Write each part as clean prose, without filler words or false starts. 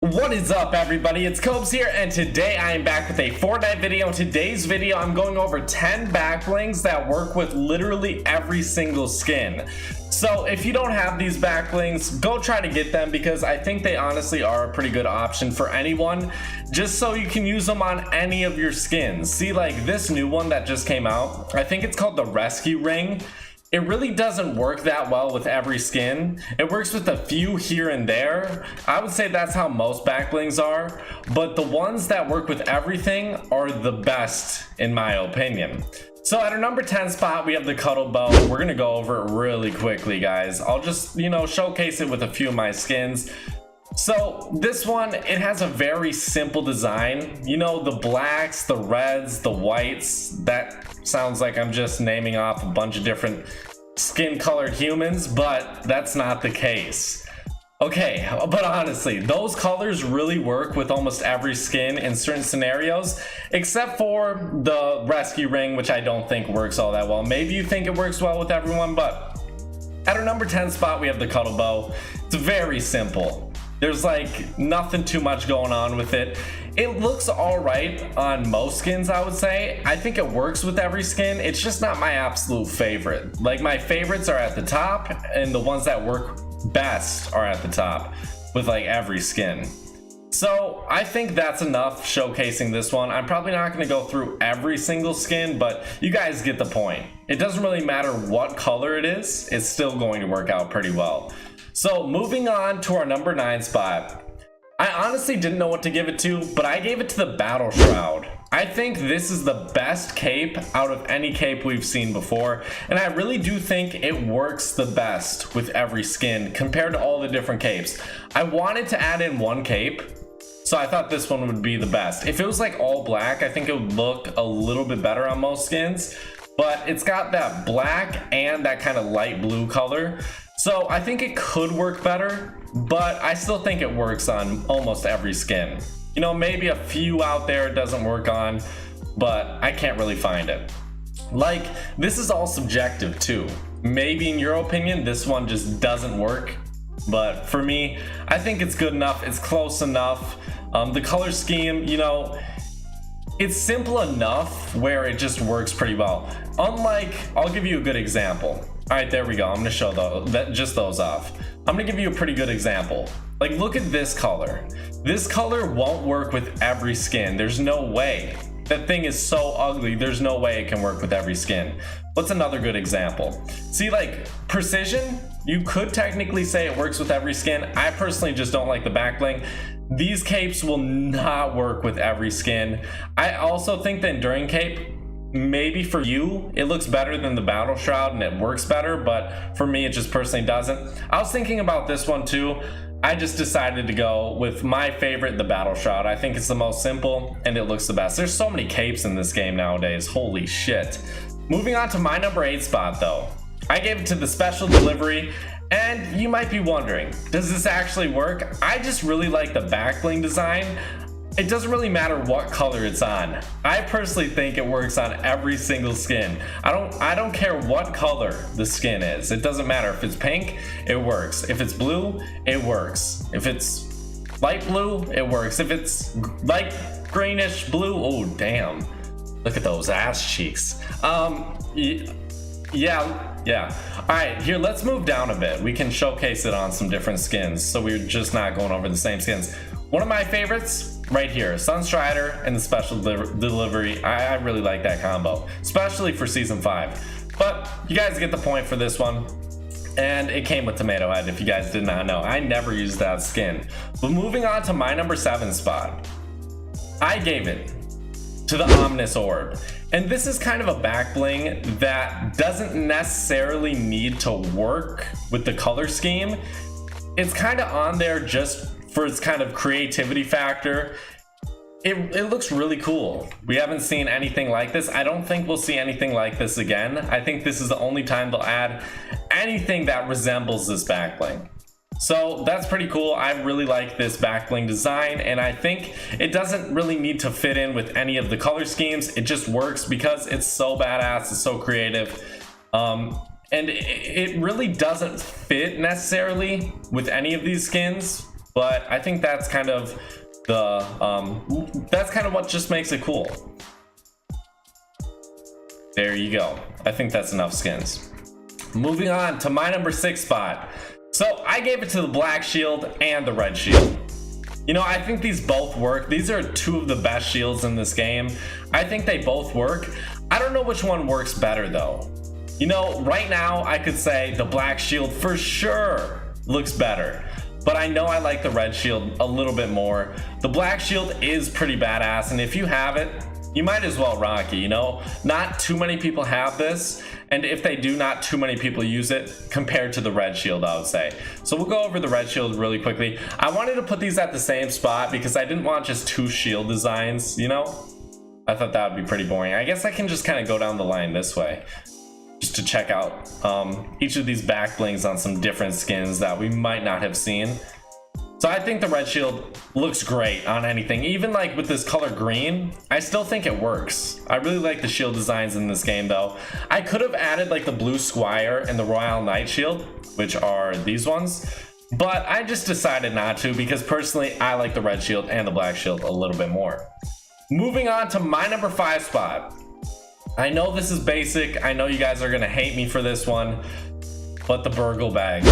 What is up, everybody? It's Cobes here, and today I am back with a Fortnite video. In today's video, I'm going over 10 backblings that work with literally every single skin. So if you don't have these backblings, go try to get them, because I think they honestly are a pretty good option for anyone, just so you can use them on any of your skins. See, like this new one that just came out, I think it's called the Rescue Ring. It really doesn't work that well with every skin. It works with a few here and there. I would say that's how most backblings are, but the ones that work with everything are the best in my opinion. So at our number 10 spot, we have the cuddle bow. We're gonna go over it really quickly, guys. I'll just, showcase it with a few of my skins. So this one, it has a very simple design. The blacks, the reds, the whites. That sounds like I'm just naming off a bunch of different skin colored humans, but that's not the case. Okay, but honestly, those colors really work with almost every skin in certain scenarios, except for the rescue ring, which I don't think works all that well. Maybe you think it works well with everyone, but at our number 10 spot, we have the cuddle bow. It's very simple. There's like nothing too much going on with it. It looks all right on most skins, I would say. I think it works with every skin. It's just not my absolute favorite. Like, my favorites are at the top, and the ones that work best are at the top with like every skin. So I think that's enough showcasing this one. I'm probably not going to go through every single skin, but you guys get the point. It doesn't really matter what color it is, it's still going to work out pretty well. So moving on to our number 9 spot. I honestly didn't know what to give it to, but I gave it to the battle shroud. I think this is the best cape out of any cape we've seen before, and I really do think it works the best with every skin compared to all the different capes. I wanted to add in one cape, so I thought this one would be the best. If it was like all black, I think it would look a little bit better on most skins, but it's got that black and that kind of light blue color. So I think it could work better, but I still think it works on almost every skin. Maybe a few out there it doesn't work on, but I can't really find it. Like, this is all subjective too. Maybe in your opinion, this one just doesn't work, but for me, I think it's good enough. It's close enough. The color scheme, it's simple enough where it just works pretty well. Unlike, I'll give you a good example. All right, there we go. I'm gonna show just those off. I'm gonna give you a pretty good example. Like, look at this color. This color won't work with every skin. There's no way. That thing is so ugly. There's no way it can work with every skin. What's another good example? See, like precision, you could technically say it works with every skin. I personally just don't like the backbling. These capes will not work with every skin. I also think the enduring cape, maybe for you it looks better than the battle shroud and it works better, but for me it just personally doesn't. I was thinking about this one too. I just decided to go with my favorite, the battle shroud. I think it's the most simple and it looks the best. There's so many capes in this game nowadays, holy shit. Moving on to my number 8 spot though, I gave it to the special delivery. And you might be wondering, does this actually work? I just really like the backbling design. It doesn't really matter what color it's on. I personally think it works on every single skin. I don't care what color the skin is. It doesn't matter. If it's pink, it works. If it's blue, it works. If it's light blue, it works. If it's light greenish blue, oh damn. Look at those ass cheeks. Yeah. All right, here, let's move down a bit. We can showcase it on some different skins, so we're just not going over the same skins. One of my favorites right here, Sunstrider and the special delivery. I really like that combo, especially for season 5. But you guys get the point for this one. And it came with Tomato Head, if you guys did not know. I never used that skin. But moving on to my number 7 spot, I gave it to the Ominous Orb. And this is kind of a backbling that doesn't necessarily need to work with the color scheme. It's kind of on there just for its kind of creativity factor. It looks really cool. We haven't seen anything like this. I don't think we'll see anything like this again. I think this is the only time they'll add anything that resembles this backbling. So that's pretty cool. I really like this backbling design, and I think it doesn't really need to fit in with any of the color schemes. It just works because it's so badass, it's so creative. And it really doesn't fit necessarily with any of these skins, but I think that's kind of what just makes it cool. There you go. I think that's enough skins. Moving on to my number 6 spot. So I gave it to the black shield and the red shield. You know, I think these both work. These are two of the best shields in this game. I think they both work. I don't know which one works better though. You know, right now I could say the black shield for sure looks better, but I know I like the red shield a little bit more. The black shield is pretty badass, and if you have it, you might as well rock it, you know? Not too many people have this, and if they do, not too many people use it compared to the red shield, I would say. So we'll go over the red shield really quickly. I wanted to put these at the same spot because I didn't want just 2 shield designs, you know? I thought that would be pretty boring. I guess I can just kind of go down the line this way, just to check out each of these back blings on some different skins that we might not have seen. So I think the red shield looks great on anything. Even like with this color green, I still think it works. I really like the shield designs in this game though. I could have added like the blue squire and the Royale Knight shield, which are these ones, but I just decided not to because personally I like the red shield and the black shield a little bit more. Moving on to my number 5 spot. I know this is basic. I know you guys are gonna hate me for this one, but the burgle bag.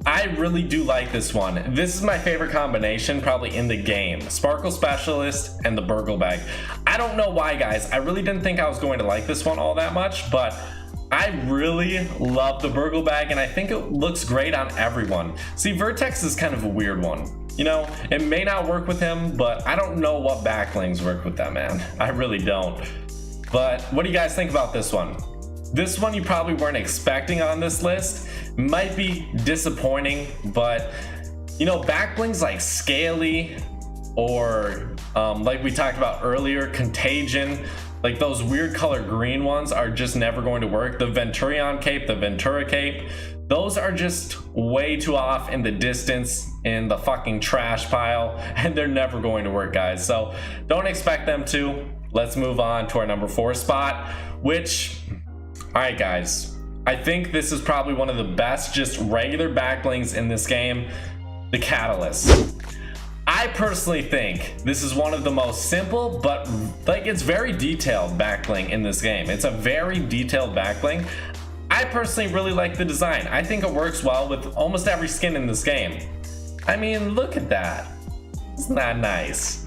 I really do like this one. This is my favorite combination probably in the game. Sparkle Specialist and the burgle bag. I don't know why, guys. I really didn't think I was going to like this one all that much, but I really love the burgle bag and I think it looks great on everyone. See, Vertex is kind of a weird one. You know, it may not work with him, but I don't know what backlings work with that, man. I really don't. But what do you guys think about this one? This one you probably weren't expecting on this list. Might be disappointing, but you know, backblings like Scaly or like we talked about earlier, Contagion, like those weird color green ones are just never going to work. The Venturion cape, the Ventura cape, those are just way too off in the distance in the fucking trash pile, and they're never going to work, guys. So don't expect them to. Let's move on to our number 4 spot, which, all right, guys, I think this is probably one of the best just regular backblings in this game, the Catalyst. I personally think this is one of the most simple, but like it's very detailed backbling in this game. It's a very detailed backbling. I personally really like the design. I think it works well with almost every skin in this game. I mean, look at that. Isn't that nice?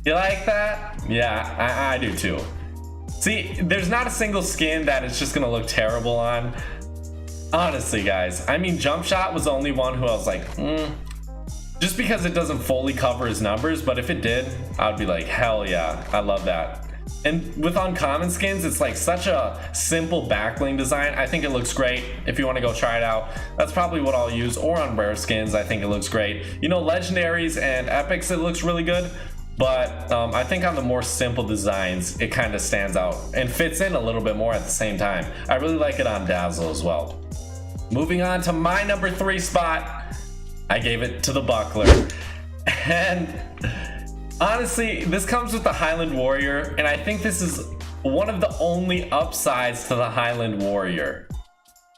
You like that? Yeah, I do too. See, there's not a single skin that it's just gonna look terrible on. Honestly, guys, I mean, Jump Shot was the only one who I was like, just because it doesn't fully cover his numbers, but if it did, I'd be like, hell yeah, I love that. And with uncommon skins, it's like such a simple backbling design. I think it looks great. If you want to go try it out, that's probably what I'll use. Or on rare skins, I think it looks great. You know, legendaries and epics, it looks really good. But I think on the more simple designs, it kind of stands out and fits in a little bit more at the same time. I really like it on Dazzle as well. Moving on to my number 3 spot, I gave it to the buckler. And honestly, this comes with the Highland Warrior, and I think this is one of the only upsides to the Highland Warrior.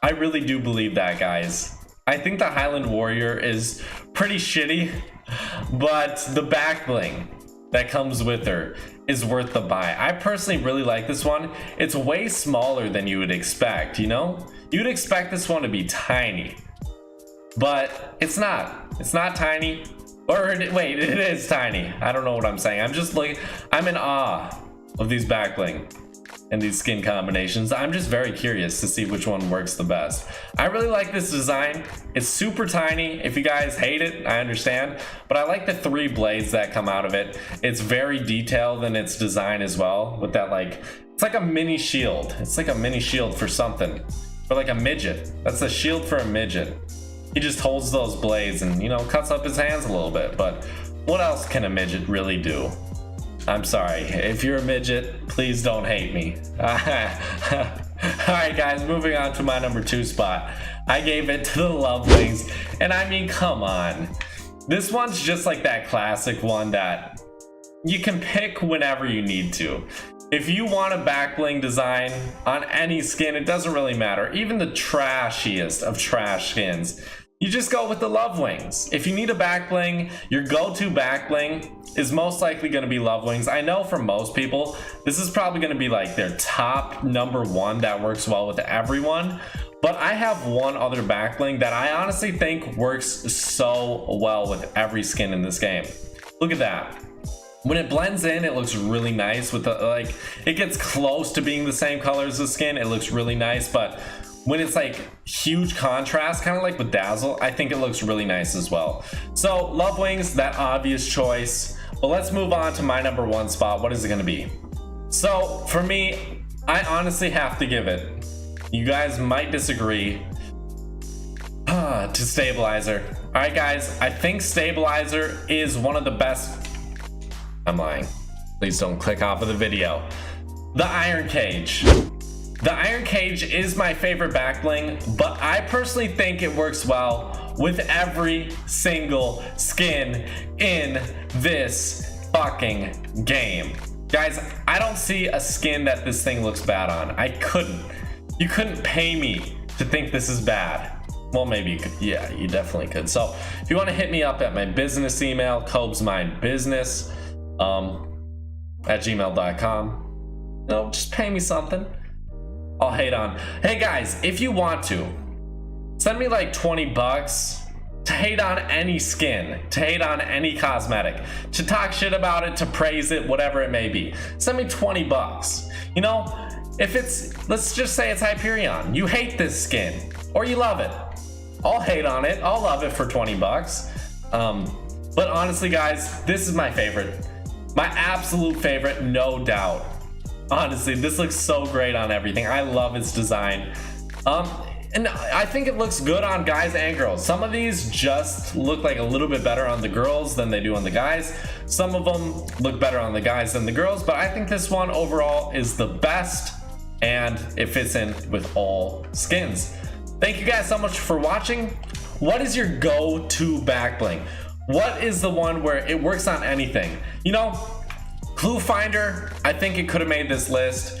I really do believe that, guys. I think the Highland Warrior is pretty shitty, but the backbling that comes with her is worth the buy. I personally really like this one. It's way smaller than you would expect, you know? You'd expect this one to be tiny, but it's not. It's not tiny. Or wait, it is tiny. I don't know what I'm saying. I'm just like, I'm in awe of these backbling and these skin combinations. I'm just very curious to see which one works the best. I really like this design. It's super tiny. If you guys hate it, I understand, but I like the 3 blades that come out of it. It's very detailed in its design as well, with that, like, it's like a mini shield. It's like a mini shield for something, for like a midget. That's a shield for a midget. He just holds those blades and, you know, cuts up his hands a little bit, but what else can a midget really do? I'm sorry, if you're a midget, please don't hate me. Alright guys, moving on to my number 2 spot. I gave it to the Lovelings, and I mean, come on. This one's just like that classic one that you can pick whenever you need to. If you want a backbling design on any skin, it doesn't really matter. Even the trashiest of trash skins, you just go with the Love Wings. If you need a back bling, your go-to back bling is most likely going to be Love Wings. I know for most people, this is probably going to be like their top #1 that works well with everyone. But I have one other back bling that I honestly think works so well with every skin in this game. Look at that. When it blends in, it looks really nice with the, like, it gets close to being the same color as the skin. It looks really nice, but when it's like huge contrast, kind of like with Dazzle, I think it looks really nice as well. So Love Wings, that obvious choice. But let's move on to my #1 spot. What is it gonna be? So for me, I honestly have to give it, you guys might disagree, to Stabilizer. All right, guys, I think Stabilizer is one of the best. I'm lying. Please don't click off of the video. The Iron Cage. The Iron Cage is my favorite back bling, but I personally think it works well with every single skin in this fucking game. Guys, I don't see a skin that this thing looks bad on. You couldn't pay me to think this is bad. Well, maybe you could. Yeah, you definitely could. So if you want to hit me up at my business email, cobesmindbusiness at gmail.com, no, just pay me something. I'll hate on. Hey guys, if you want to, send me like 20 bucks to hate on any skin, to hate on any cosmetic, to talk shit about it, to praise it, whatever it may be. Send me 20 bucks. You know, if it's, let's just say it's Hyperion. You hate this skin, or you love it. I'll hate on it. I'll love it for 20 bucks. But honestly, guys, this is my favorite. My absolute favorite, no doubt. Honestly, this looks so great on everything. I love its design. And I think it looks good on guys and girls. Some of these just look like a little bit better on the girls than they do on the guys. Some of them look better on the guys than the girls, but I think this one overall is the best, and it fits in with all skins. Thank you guys so much for watching. What is your go-to back bling? What is the one where it works on anything? You know, Clue Finder, I think it could have made this list.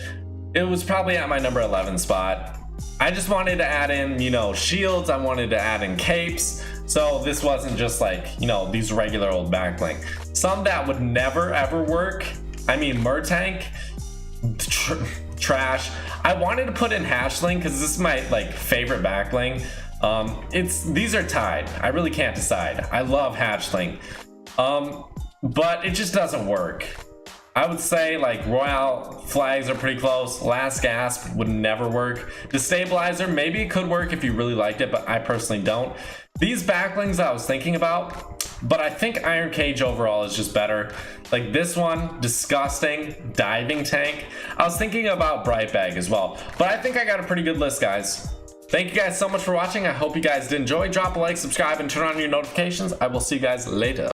It was probably at my number 11 spot. I just wanted to add in, you know, shields. I wanted to add in capes. So this wasn't just like, you know, these regular old back bling. Some that would never ever work. I mean, Murtank, trash. I wanted to put in Hatchling because this is my like favorite back bling. These are tied. I really can't decide. I love Hatchling, but it just doesn't work. I would say like Royale flags are pretty close. Last Gasp would never work. The Stabilizer, maybe it could work if you really liked it, but I personally don't. These backlings I was thinking about, but I think Iron Cage overall is just better. Like this one, disgusting. Diving Tank. I was thinking about Bright Bag as well, but I think I got a pretty good list, guys. Thank you guys so much for watching. I hope you guys did enjoy. Drop a like, subscribe, and turn on your notifications. I will see you guys later.